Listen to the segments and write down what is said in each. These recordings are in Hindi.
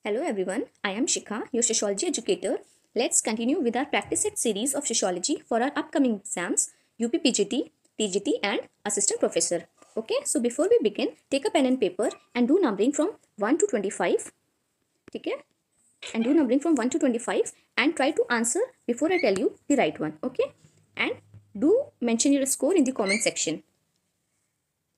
Hello everyone, I am Shikha, your sociology educator. Let's continue with our practice set series of sociology for our upcoming exams UPPGT, TGT and Assistant Professor. Okay, so before we begin, take a pen and paper and do numbering from 1 to 25. Okay, and do numbering from 1 to 25 and try to answer before I tell you the right one. Okay, and do mention your score in the comment section.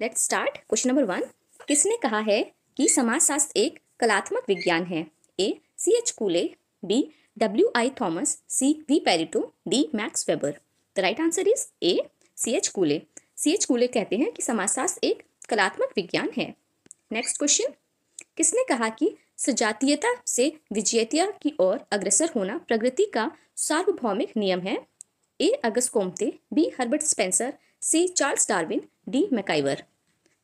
Let's start. Question number 1. किसने कहा है कि समाजशास्त्र एक कलात्मक विज्ञान है? ए. C.H. कूले, B. W.I. Thomas, C. V. Pareto, D. Max Weber. The right answer is A. C.H. कूले. C.H. कूले कहते हैं कि समाजशास्त्र एक कलात्मक विज्ञान है. Next question. किसने कहा कि सजातीयता से विजेयता की ओर अग्रसर होना प्रगति का सार्वभौमिक नियम है? A. August कोम्ते, B. Herbert Spencer, C. Charles Darwin, D. MacIver.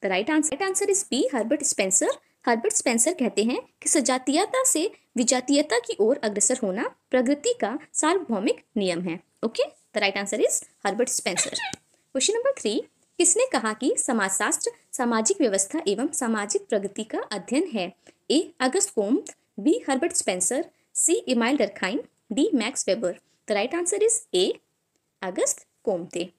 The right answer is B. Herbert Spencer. Herbert Spencer कहते हैं कि सजातीयता से विजातीयता की ओर अग्रसर होना प्रगति का सार्वभौमिक नियम है. Okay, the right answer is Herbert Spencer. Question number 3. किसने कहा कि समाजशास्त्र सामाजिक व्यवस्था एवं सामाजिक प्रगति का अध्ययन है? A. Auguste Comte, B. Herbert Spencer, C. Emile Durkheim, D. Max Weber. The right answer is A. Auguste Comte.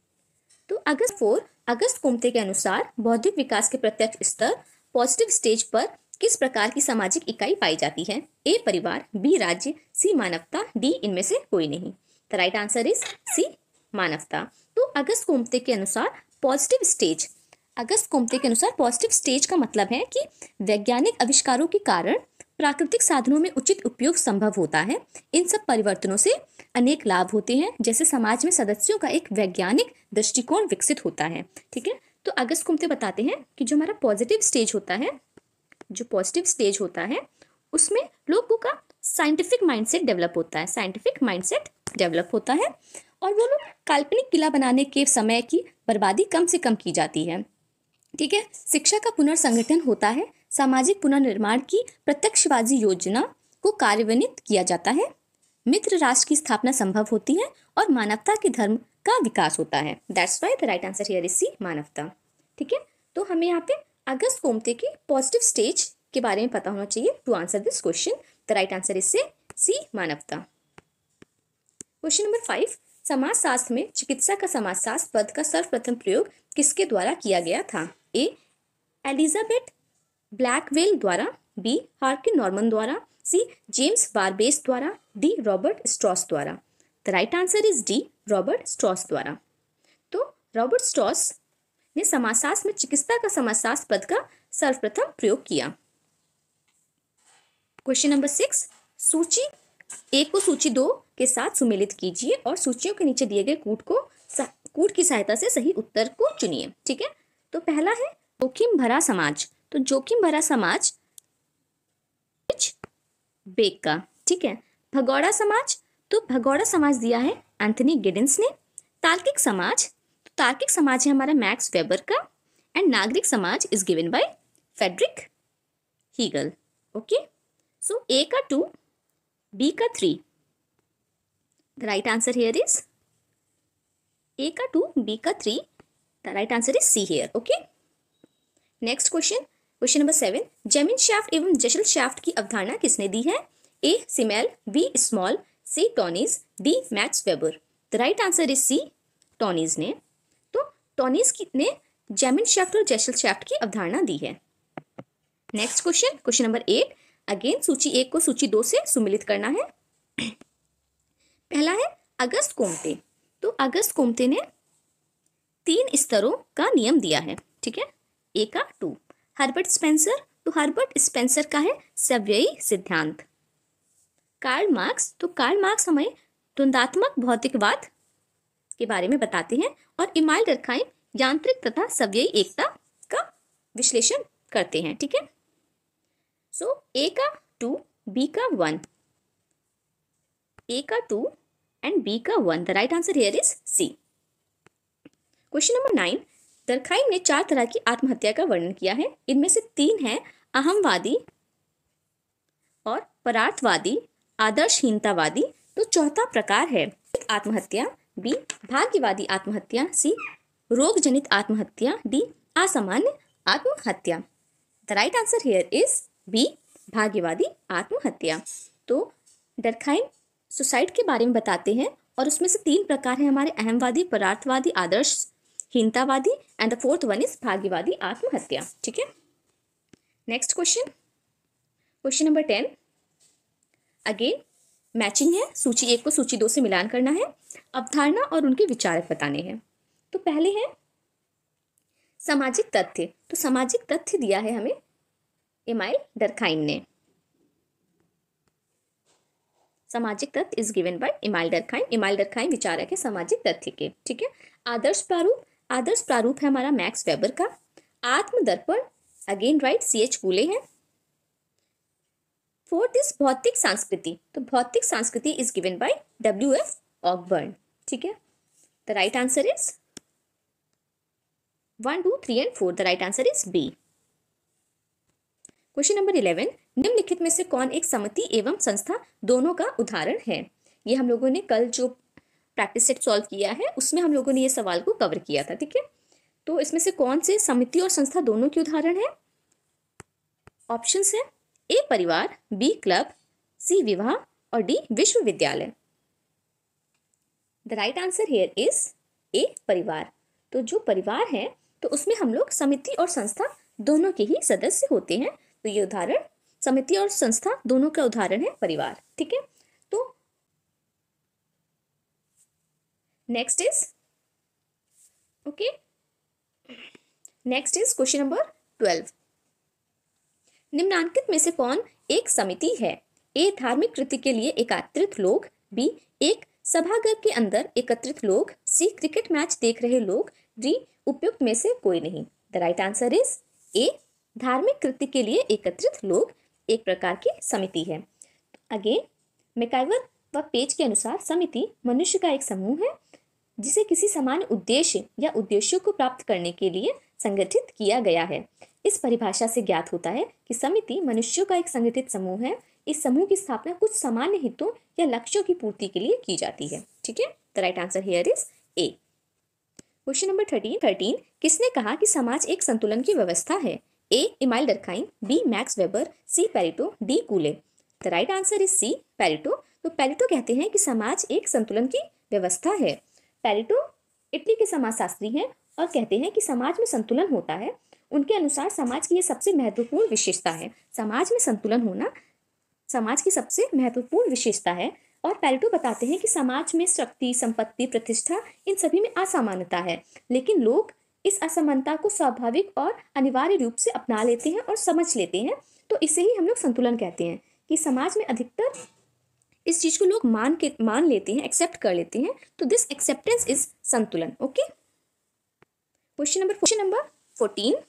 तो अगस्त कोम्ते के अनुसार बौद्धिक विकास के प्रत्यक्ष स्तर पॉजिटिव स्टेज पर किस प्रकार की सामाजिक इकाई पाई जाती है? ए. परिवार, B. राज्य, C. मानवता, D. इनमें से कोई नहीं. The right answer is C. मानवता. तो अगस्त कोम्ते के अनुसार पॉजिटिव स्टेज का मतलब है कि वैज्ञानिक आविष्कारों के कारण प्राकृतिक साधनों में उचित उपयोग संभव होता है. इन सब परिवर्तनों से अनेक लाभ होते हैं, जैसे समाज में सदस्यों का एक वैज्ञानिक दृष्टिकोण विकसित होता है. ठीक है, तो अगस्त कोम्ते बताते हैं कि जो हमारा पॉजिटिव स्टेज होता है उसमें लोगों का साइंटिफिक माइंडसेट डेवलप होता है और वो लोग काल्पनिक किला बनाने के समय की बर्बादी कम से कम की जाती है. ठीक है, शिक्षा का पुनर्संगठन होता है, सामाजिक पुनर्निर्माण की प्रत्यक्षवादी योजना को कार्यान्वित किया जाता है, मित्र राष्ट्र की स्थापना संभव होती है और मानवता के धर्म का विकास होता है. That's why the right answer here is C. मानवता. ठीक है, तो हमें यहाँ पे अगस्त कोम्ते के पॉजिटिव स्टेज के बारे में पता होना चाहिए to answer this question. The right answer is C. मानवता. Question number 5. समाजशास्त्र में चिकित्सा का समाजशास्त्र पद का सर्वप्रथम प्रयोग किसके द्वारा किया गया था? ए. एलिजाबेथ ब्लैकवेल द्वारा, B. हार्किन नॉर्मन द्वारा, C. जेम्स बारबेस द्वारा, D. रॉबर्ट स्ट्रॉस द्वारा. The right answer is D. Robert Strauss द्वारा. तो रॉबर्ट स्ट्रॉस ने समाजशास्त्र में चिकित्सा का समाजशास्त्र पद का सर्वप्रथम प्रयोग किया. Question number 6. सूची 1 को सूची 2 के साथ सुमेलित कीजिए और सूचियों के नीचे दिए गए कूट की सहायता से सही उत्तर को चुनिए. ठीक है, तो पहला है जोखिम भरा समाज. तो जोखिम भरा समाज बेक का. ठीक है, भगोड़ा समाज, तो भगोड़ा समाज दिया है एंथनी गिडिंस ने. तार्किक समाज है हमारा मैक्स वेबर का. एंड नागरिक समाज is given by Friedrich Hegel. Okay, so A का 2, बी का 3. The right answer here is A का 2, बी का 3. The right answer is C here. Okay, next question number 7. Gemeinschaft एवं जशल शाफ्ट की अवधारणा किसने दी है? A. Simmel, B. Small, C. Tonnies, D. Max Weber. The right answer is C. Tonnies ने. तो टॉनीज ने जेमिन शाफ्ट और जशल शाफ्ट की अवधारणा दी है. Next question number 8. अगेन सूची 1 को सूची 2 से सुमेलित करना है. पहला है अगस्त कोम्ते. तो अगस्त कोम्ते ने 3 स्तरों का नियम दिया है. ठीक है, ए का 2. हर्बर्ट स्पेंसर, तो हर्बर्ट स्पेंसर का है सव्ययी सिद्धांत. कार्ल मार्क्स हमें द्वंद्वात्मक भौतिकवाद के बारे में बताते हैं और इमाइल डर्खाइम यांत्रिक तथा सव्ययी एकता का विश्लेषण करते हैं. ठीक है, सो ए का 2, बी का 1. ए का 2 एंड बी का 1. The right answer here is C. Question number 9. Durkheim ने 4 तरह की आत्महत्या का वर्णन किया है. इनमें से 3 है अहमवादी और परार्थवादी, आदर्शहीनतावादी. तो चौथा प्रकार है आत्महत्या, B. भाग्यवादी आत्महत्या, C. रोगजनित आत्महत्या, D. असामान्य आत्महत्या. The right answer here is B. भाग्यवादी आत्महत्या। तो डर्कहाइम सुसाइड के बारे में बताते हैं और उसमें से 3 प्रकार हैं हमारे अहमवादी, परार्थवादी, आदर्शहीनतावादी and the 4th one is भाग्यवादी आत्महत्या। ठीक है, next question, question number 10 again matching है, सूची 1 को सूची 2 से मिलान करना है, अवधारणा और उनके विचारक बताने हैं। तो पहले है सामाजिक तथ्य। तो सामाजिक तथ्य दिया है हमें इमाइल डर्कहाइम ने। सामाजिक तथ्य is given bye email Durkheim. Email Durkheim विचारक है सामाजिक तथ्य के। ठीक है, आदर्श प्रारूप, आदर्श प्रारूप है हमारा मैक्स वेबर का। आत्मदर्पण अगेन राइट CH कूले है। 4th इज भौतिक संस्कृति। तो भौतिक संस्कृति इज गिवन बाय WF ऑकबर्न। ठीक है, the right answer is 1, 2, 3 and 4। The right answer is B। Question number 11 निम्नलिखित में से कौन एक समिति एवं संस्था दोनों का उदाहरण है। ये हम लोगों ने कल जो प्रैक्टिस सेट सॉल्व किया है उसमें हम लोगों ने ये सवाल को कवर किया था। ठीक है, तो इसमें से कौन से समिति और संस्था दोनों के उदाहरण है। ऑप्शंस है A परिवार, B क्लब, C विवाह और D विश्वविद्यालय। The right answer here is A परिवार। तो जो परिवार है तो उसमें हम लोग समिति और संस्था दोनों के ही सदस्य होते हैं। तो ये उदाहरण समिति और संस्था दोनों का उदाहरण है परिवार। ठीक है, तो नेक्स्ट इज क्वेश्चन नंबर 12 निम्नांकित में से कौन एक समिति है। A धार्मिक कृत्य के लिए एकत्रित लोग, B एक सभागार के अंदर एकत्रित लोग, C क्रिकेट मैच देख रहे लोग, D उपयुक्त में से कोई नहीं। The right answer is A धार्मिक कृत्य के लिए एकत्रित लोग एक प्रकार की समिति है। अगेन मैकाइवर व पेज के अनुसार समिति मनुष्य का एक समूह है जिसे किसी सामान्य उद्देश्य या उद्देश्यों को प्राप्त करने के लिए संगठित किया गया है। इस परिभाषा से ज्ञात होता है कि समिति मनुष्यों का एक संगठित समूह है। इस समूह की स्थापना कुछ सामान्य हितों या लक्ष्यों की पूर्ति के लिए की जाती है। ठीक है, the right answer here is A। Question number 13 किसने कहा कि समाज एक संतुलन की व्यवस्था है। A email Durkheim, B max weber, C Pareto, D कूले। The right answer is C Pareto. तो पेरेटो कहते हैं कि समाज एक संतुलन की व्यवस्था है। पेरेटो इटली के समाजशास्त्री हैं और कहते हैं कि समाज में संतुलन होता है। उनके अनुसार समाज की ये सबसे महत्वपूर्ण विशेषता है। समाज में संतुलन होना समाज की सबसे महत्वपूर्ण विशेषता है। और पेरेटो बताते हैं कि समाज में शक्ति, संपत्ति, प्रतिष्ठा इन सभी में असामान्यता है, लेकिन लोग इस असमानता को स्वाभाविक और अनिवार्य रूप से अपना लेते हैं और समझ लेते हैं। तो इसे ही हम लोग संतुलन कहते हैं कि समाज में अधिकतर इस चीज को लोग मान लेते हैं, एक्सेप्ट कर लेते हैं। तो दिस एक्सेप्टेंस इज संतुलन। ओके, क्वेश्चन नंबर 14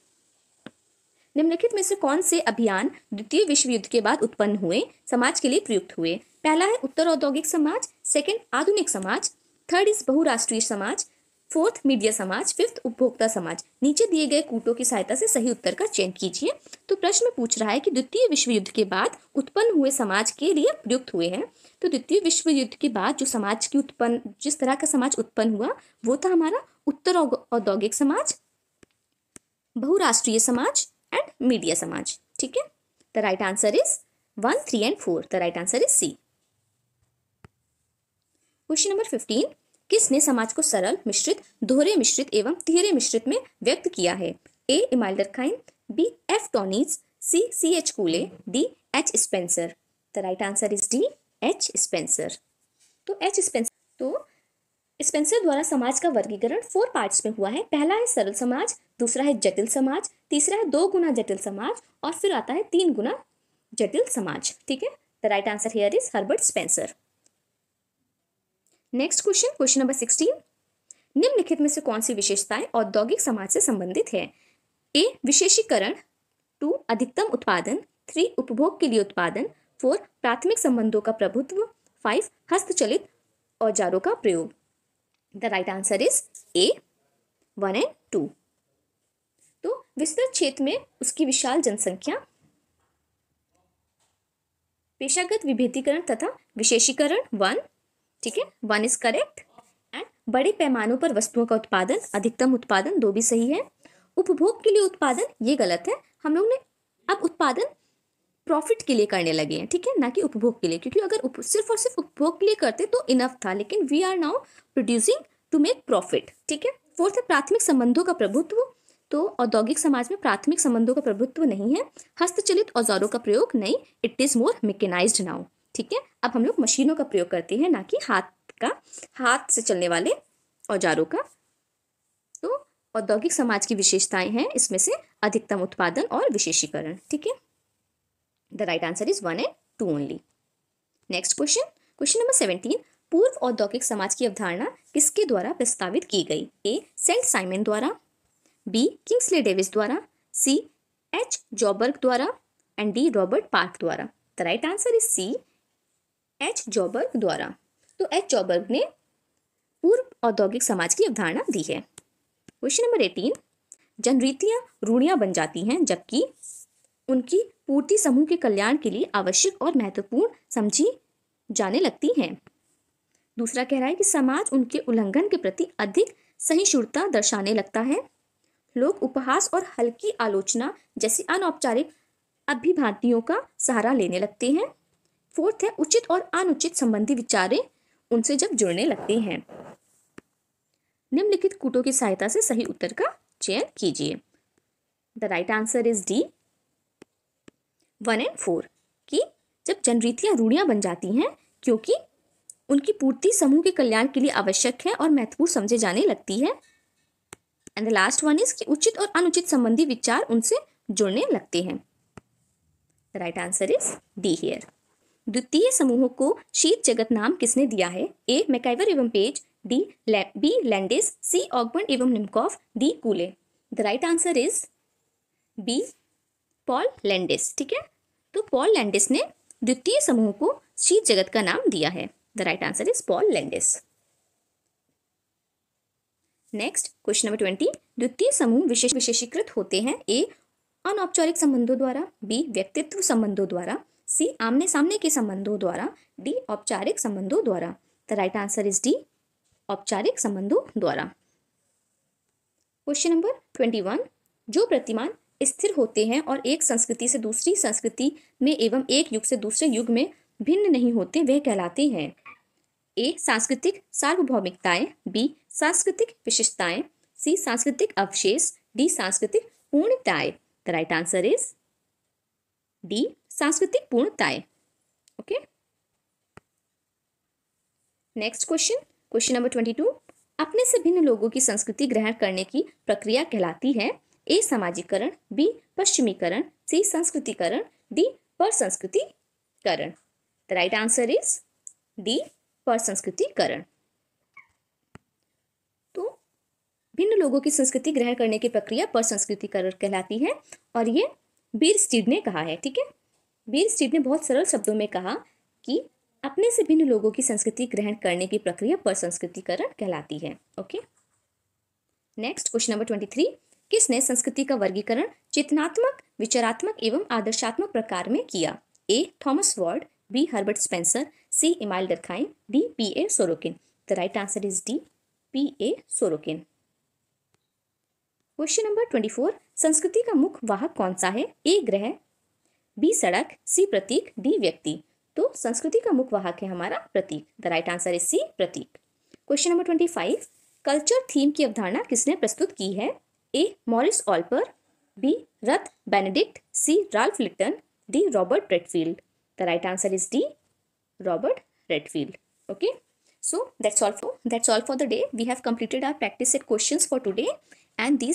निम्नलिखित में से कौन से अभियान द्वितीय विश्व युद्ध के बाद उत्पन्न हुए, समाज के लिए प्रयुक्त हुए। पहला है उत्तर औद्योगिक समाज, सेकंड आधुनिक समाज, थर्ड इज बहुराष्ट्रीय समाज, 4th मीडिया समाज, 5th उपभोक्ता समाज। नीचे दिए गए कूटों की सहायता से सही उत्तर का चयन कीजिए। तो प्रश्न में पूछ रहा है कि द्वितीय विश्व युद्ध के बाद उत्पन्न हुए समाज के लिए प्रयुक्त हुए हैं। तो द्वितीय विश्व युद्ध के बाद जो समाज की जिस तरह का समाज उत्पन्न हुआ वो था हमारा उत्तर औद्योगिक समाज, बहुराष्ट्रीय समाज एंड मीडिया समाज। ठीक है, the right answer is 1, 3 and 4। The right answer is C। Question number 15 किसने समाज को सरल, मिश्रित, दोहरे मिश्रित एवं तिहरे मिश्रित में व्यक्त किया है। A email Durkheim, B F टॉनीज, C CH कूले, D H Spencer. The right answer is D H Spencer. तो स्पेंसर द्वारा समाज का वर्गीकरण 4 पार्ट्स में हुआ है। पहला है सरल समाज, दूसरा है जटिल समाज, तीसरा है 2 गुना जटिल समाज और फिर आता है 3 गुना जटिल समाज। ठीक है, the right answer here is Herbert Spencer. Next question number 16 निम्नलिखित में से कौन सी विशेषताएं औद्योगिक समाज से संबंधित है। A विशेषीकरण, 2 अधिकतम उत्पादन, 3 उपभोग के लिए उत्पादन, 4 प्राथमिक संबंधों का प्रभुत्व, 5 हस्तचलित औजारों का प्रयोग। The right answer is A 1 and 2। तो विस्तृत क्षेत्र में उसकी विशाल जनसंख्या, पेशागत विभेदीकरण तथा विशेषीकरण 1। ठीक है, 1 इज करेक्ट। एंड बड़े पैमानों पर वस्तुओं का उत्पादन, अधिकतम उत्पादन 2 भी सही है। उपभोग के लिए उत्पादन ये गलत है। हम लोग ने अब उत्पादन प्रॉफिट के लिए करने लगे हैं, ठीक है, ना कि उपभोग के लिए, क्योंकि अगर सिर्फ और सिर्फ उपभोग के लिए करते तो इनफ था, लेकिन we are now producing to make profit, ठीक है। फोर्थ है प्राथमिक संबंधों का प्रभुत्व। तो औद्योगिक समाज में प्राथमिक संबंधों का प्रभुत्व नहीं है। हस्तचलित औजारों का प्रयोग नहीं, it is more mechanised now, ठीक है। अब हम लोग मशीनों का प्रयोग करते हैं, ना कि हाथ से चलने वाले औजारों का। तो औद्योगिक समाज की विशेषताएं हैं इसमें से अधिकतम उत्पादन और विशेषीकरण, ठीक है। The right answer is 1 and 2 only. Next question number 17। पूर्व औद्योगिक समाज की अवधारणा किसके द्वारा प्रस्तावित की गई? ए. सेंट साइमन द्वारा, बी. किंग्सले डेविस द्वारा, सी. एच. जॉबर्ग द्वारा एंड डी. रॉबर्ट पार्क द्वारा। The right answer is C. H. Zorbaugh द्वारा। तो एच. जॉबर्ग ने पूर्व औद्योगिक समाज की अवधारणा दी है। Question number 18। जनरीतियां रूढ़ियां बन जाती हैं जबकि उनकी पूर्ति समूह के कल्याण के लिए आवश्यक और महत्वपूर्ण समझी जाने लगती हैं। दूसरा कह रहा है कि समाज उनके उल्लंघन के प्रति अधिक सहिष्णुता दर्शाने लगता है। लोग उपहास और हल्की आलोचना जैसी अनौपचारिक अभिभातियों का सहारा लेने लगते हैं। फोर्थ है उचित और अनुचित संबंधी विचारें उनसे जब जुड़ने लगते हैं। निम्नलिखित कूटों की सहायता से सही उत्तर का चयन कीजिए। The right answer is D 1 and 4 कि जब जनरीतियां रूढ़ियां बन जाती हैं क्योंकि उनकी पूर्ति समूह के कल्याण के लिए आवश्यक है और महत्वपूर्ण समझे जाने लगती है। And the last one is कि उचित और अनुचित संबंधी विचार उनसे जुड़ने लगते हैं। The right answer is D here. द्वितीय समूहों को शीत जगत नाम किसने दिया है? ए. मैकाइवर एवं Page, B. Landis, C. Ogburn एवं Nimkoff, D. Cooley. The right answer is B. Paul Landis, ठीक है। तो पॉल लैंडिस ने द्वितीय समूह को शीत जगत का नाम दिया है। The right answer is Paul Landis. Next question number 20। द्वितीय समूह विशेषीकृत होते हैं। ए. अनौपचारिक संबंधों द्वारा, बी. व्यक्तित्व संबंधों द्वारा, सी. आमने सामने के संबंधों द्वारा, डी. औपचारिक संबंधों द्वारा। The right answer is D. औपचारिक संबंधों द्वारा। Question number 21। जो प्रतिमान स्थिर होते हैं और एक संस्कृति से दूसरी संस्कृति में एवं एक युग से दूसरे युग में भिन्न नहीं होते वे कहलाते हैं। ए. सांस्कृतिक सार्वभौमिकताएं, बी. सांस्कृतिक विशेषताएं, सी. सांस्कृतिक अवशेष, डी. सांस्कृतिक पूर्णताएं। The right answer is D. सांस्कृतिक पूर्णताएं। ओके। Next question number 22। अपने से भिन्न लोगों की संस्कृति ग्रहण करने की प्रक्रिया कहलाती है। ए. सामाजिकरण, बी. पश्चिमीकरण, सी. संस्कृतिकरण, डी. परसंस्कृतिकरण। The right answer is D. परसंस्कृतिकरण। तो भिन्न लोगों की संस्कृति ग्रहण करने की प्रक्रिया परसंस्कृतिकरण कहलाती है और ये बीयरस्टीड ने कहा है, ठीक है। बीयरस्टीड ने बहुत सरल शब्दों में कहा कि अपने से भिन्न लोगों की संस्कृति ग्रहण करने की प्रक्रिया परसंस्कृतिकरण कहलाती है। ओके। Next question number 23। किसने संस्कृति का वर्गीकरण चेतनात्मक, विचारात्मक एवं आदर्शात्मक प्रकार में किया? A. Thomas Ward, B. Herbert Spencer, C. Emile Durkheim, D. P.A. Sorokin. The right answer is D. P.A. Sorokin. Question number 24। संस्कृति का मुख्य वाहक कौन सा है? ए. ग्रह, बी. सड़क, सी. प्रतीक, डी. व्यक्ति। तो संस्कृति का मुख्य वाहक है हमारा प्रतीक। The right answer is C. प्रतीक। Question number 25। कल्चर थीम की अवधारणा किसने प्रस्तुत की है? A. Morris Opler, B. Ruth Benedict, C. Ralph Linton, D. Robert Redfield. The right answer is D. Robert Redfield. Okay, so that's all for the day. We have completed our practice set questions for today, and these